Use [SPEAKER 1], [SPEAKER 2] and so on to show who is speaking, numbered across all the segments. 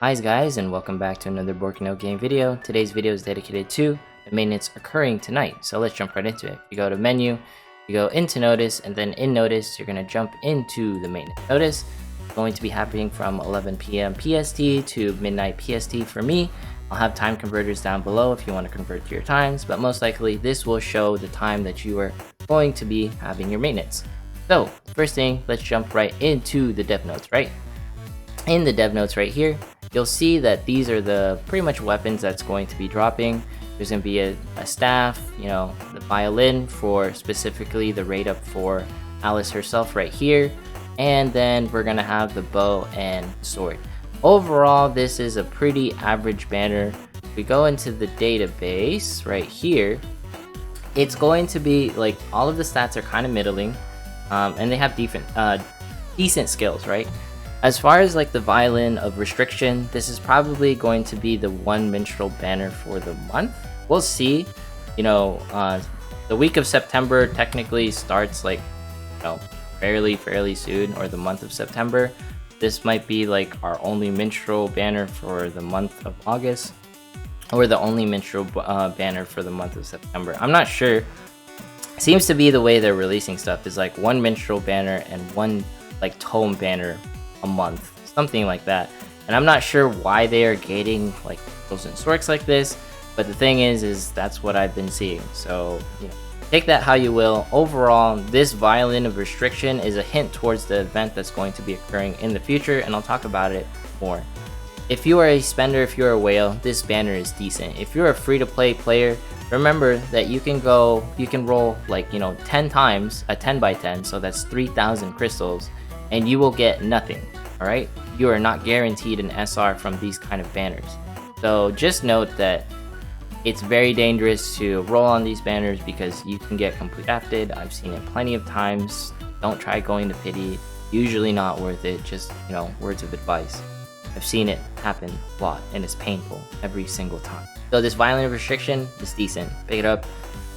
[SPEAKER 1] Hi guys, and welcome back to another Borkino game video. Today's video is dedicated to the maintenance occurring tonight, so let's jump right into it. You go to menu, you go into notice, and then in notice you're going to jump into the maintenance. Notice it's going to be happening from 11 p.m. PST to midnight PST for me. I'll have time converters down below if you want to convert to your times, but most likely this will show the time that you are going to be having your maintenance. So first thing, let's jump right into the dev notes, right? In the dev notes right here, you'll see that these are the pretty much weapons that's going to be dropping. There's going to be a staff, you know, the violin for specifically the rate up for Alice herself right here. And then we're going to have the bow and sword. Overall, this is a pretty average banner. If we go into the database right here, it's going to be like all of the stats are kind of middling, and they have decent skills, right? As far as like the violin of restriction, this is probably going to be the one minstrel banner for the month. We'll see. You know, the week of September technically starts like, you know, fairly soon, or the month of September. This might be like our only minstrel banner for the month of August, or the only minstrel banner for the month of September. I'm not sure. Seems to be the way they're releasing stuff is like one minstrel banner and one like tome banner a month, something like that. And I'm not sure why they are gating like those and sorts like this, but the thing is that's what I've been seeing. So, you know, take that how you will. Overall, this violin of restriction is a hint towards the event that's going to be occurring in the future, and I'll talk about it more. If you are a spender, if you're a whale, this banner is decent. If you're a free-to-play player, remember that you can roll like, you know, 10 times a 10 by 10, so that's 3,000 crystals, and you will get nothing. All right, you are not guaranteed an SR from these kind of banners. So just note that it's very dangerous to roll on these banners because you can get complete afted. I've seen it plenty of times. Don't try going to pity. Usually not worth it. Just, you know, words of advice. I've seen it happen a lot, and it's painful every single time. So this violent restriction is decent. Pick it up.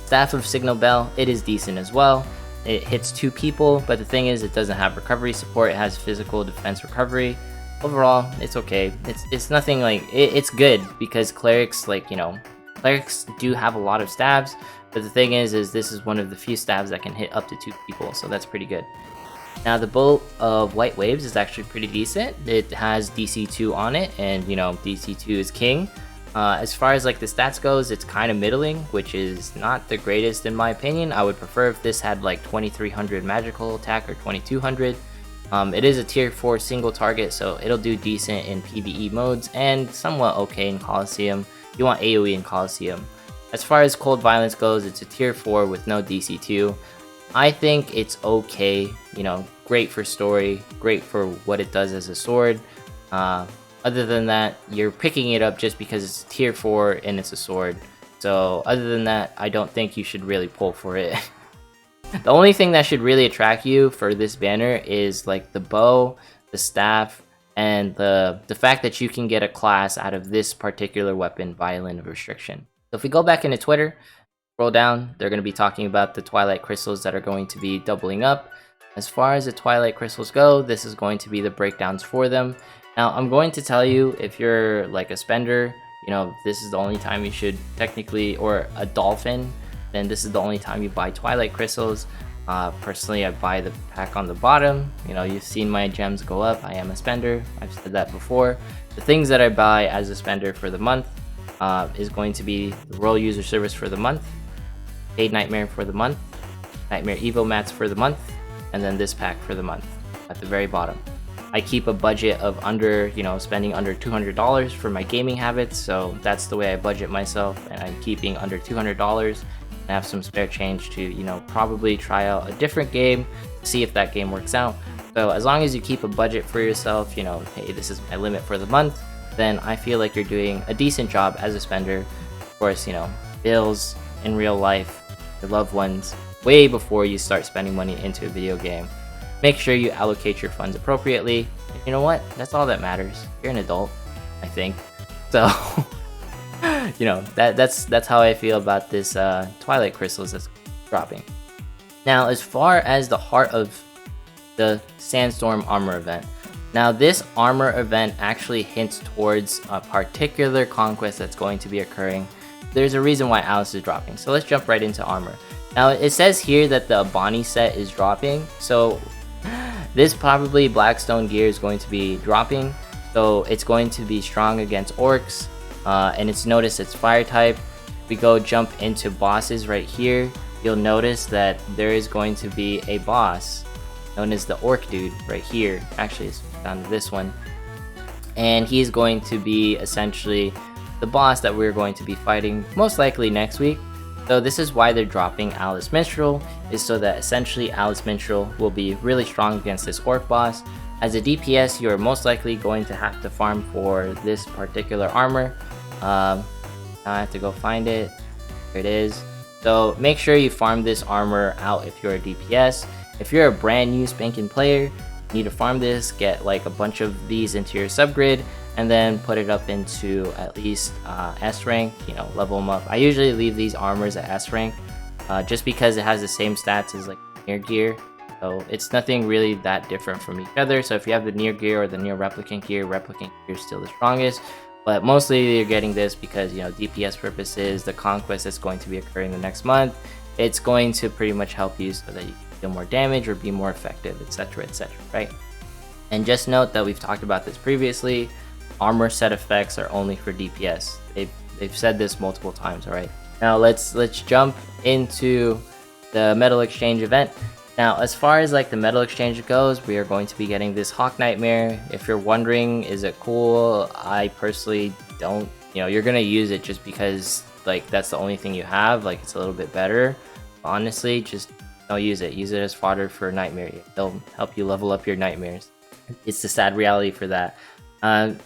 [SPEAKER 1] Staff of Signal Bell, it is decent as well. It hits 2 people, but the thing is it doesn't have recovery support. It has physical defense recovery. Overall, it's okay. It's nothing like it's good because clerics, like, you know, clerics do have a lot of stabs, but the thing is this is one of the few stabs that can hit up to 2 people, so that's pretty good. Now the bolt of white waves is actually pretty decent. It has DC2 on it, and you know, DC2 is king. As far as like the stats goes, it's kind of middling, which is not the greatest in my opinion. I would prefer if this had like 2300 magical attack or 2200. It is a tier 4 single target, so it'll do decent in PvE modes and somewhat okay in Coliseum. You want AoE in Coliseum. As far as cold violence goes, it's a tier 4 with no DC2. I think it's okay, you know, great for story, great for what it does as a sword. Other than that, you're picking it up just because it's tier 4 and it's a sword. So other than that, I don't think you should really pull for it. The only thing that should really attract you for this banner is like the bow, the staff, and the fact that you can get a class out of this particular weapon, Violin of Restriction. So if we go back into Twitter, scroll down, they're going to be talking about the Twilight Crystals that are going to be doubling up. As far as the Twilight Crystals go, this is going to be the breakdowns for them. Now, I'm going to tell you, if you're like a spender, you know, this is the only time you should technically, or a dolphin, then this is the only time you buy Twilight Crystals. Personally, I buy the pack on the bottom. You know, you've seen my gems go up. I am a spender. I've said that before. The things that I buy as a spender for the month is going to be the Royal User Service for the month, Paid Nightmare for the month, Nightmare Evo Mats for the month, and then this pack for the month at the very bottom. I keep a budget of under, you know, spending under $200 for my gaming habits, so that's the way I budget myself, and I'm keeping under $200 and have some spare change to, you know, probably try out a different game, see if that game works out. So as long as you keep a budget for yourself, you know, hey, this is my limit for the month, then I feel like you're doing a decent job as a spender. Of course, you know, bills in real life, your loved ones, way before you start spending money into a video game. Make sure you allocate your funds appropriately. You know what? That's all that matters. You're an adult, I think. So, you know, that's how I feel about this Twilight Crystals that's dropping. Now, as far as the heart of the Sandstorm Armor event, Now this armor event actually hints towards a particular conquest that's going to be occurring. There's a reason why Alice is dropping, so let's jump right into armor. Now it says here that the Bonnie set is dropping, so this probably Blackstone gear is going to be dropping, so it's going to be strong against orcs, and notice it's fire type. We go jump into bosses right here. You'll notice that there is going to be a boss known as the orc dude right here. Actually, it's down to this one, and he's going to be essentially the boss that we're going to be fighting most likely next week. So this is why they're dropping Alice Minstrel, is so that essentially Alice Minstrel will be really strong against this orc boss. As a DPS, you're most likely going to have to farm for this particular armor. Now I have to go find it. Here it is. So make sure you farm this armor out if you're a DPS. If you're a brand new spanking player, you need to farm this, get like a bunch of these into your subgrid, and then put it up into at least S rank, you know, level them up. I usually leave these armors at S rank just because it has the same stats as like near gear. So it's nothing really that different from each other. So if you have the near gear or the near replicant gear is still the strongest. But mostly you're getting this because, you know, DPS purposes, the conquest that's going to be occurring the next month, it's going to pretty much help you so that you can deal more damage or be more effective, etc, right? And just note that we've talked about this previously. Armor set effects are only for DPS. They've said this multiple times, alright? Now let's jump into the metal exchange event. Now, as far as like the metal exchange goes, we are going to be getting this Hawk Nightmare. If you're wondering, is it cool? I personally don't. You know, you're gonna use it just because like that's the only thing you have. Like it's a little bit better. Honestly, just don't use it. Use it as fodder for Nightmare. It'll help you level up your nightmares. It's the sad reality for that.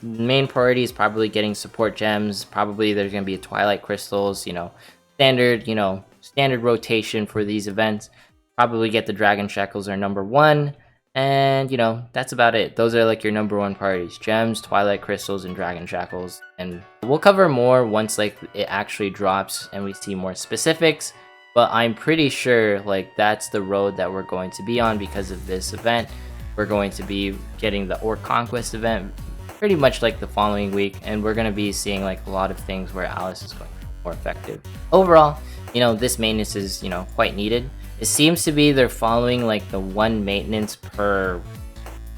[SPEAKER 1] Main priority is probably getting support gems. Probably there's gonna be a Twilight Crystals. You know, standard rotation for these events. Probably get the Dragon Shackles are number 1, and you know, that's about it. Those are like your number 1 priorities: gems, Twilight Crystals, and Dragon Shackles. And we'll cover more once like it actually drops and we see more specifics, but I'm pretty sure like that's the road that we're going to be on because of this event. We're going to be getting the Orc Conquest event pretty much like the following week, and we're going to be seeing like a lot of things where Alice is going to be more effective. Overall, you know, this maintenance is, you know, quite needed. It seems to be they're following like the 1 maintenance per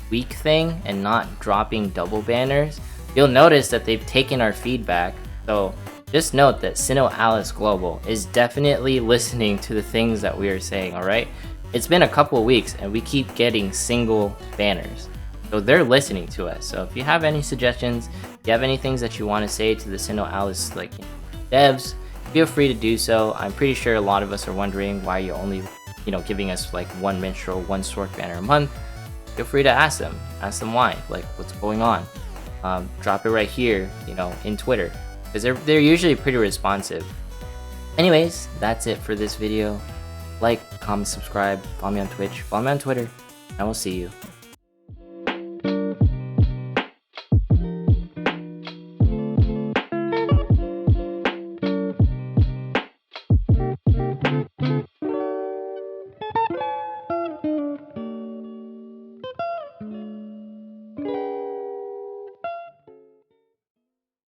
[SPEAKER 1] week thing and not dropping double banners. You'll notice that they've taken our feedback, so just note that SINoALICE Global is definitely listening to the things that we are saying, alright? It's been a couple of weeks and we keep getting single banners, so they're listening to us. So if you have any suggestions, if you have any things that you want to say to the SINoALICE like devs, feel free to do so. I'm pretty sure a lot of us are wondering why you're only, you know, giving us like 1 minstrel, 1 Stork banner a month. Feel free to ask them why, like what's going on. Drop it right here, you know, in Twitter, because they're usually pretty responsive. Anyways, that's it for this video. Like, comment, subscribe, follow me on Twitch, follow me on Twitter, and we'll see you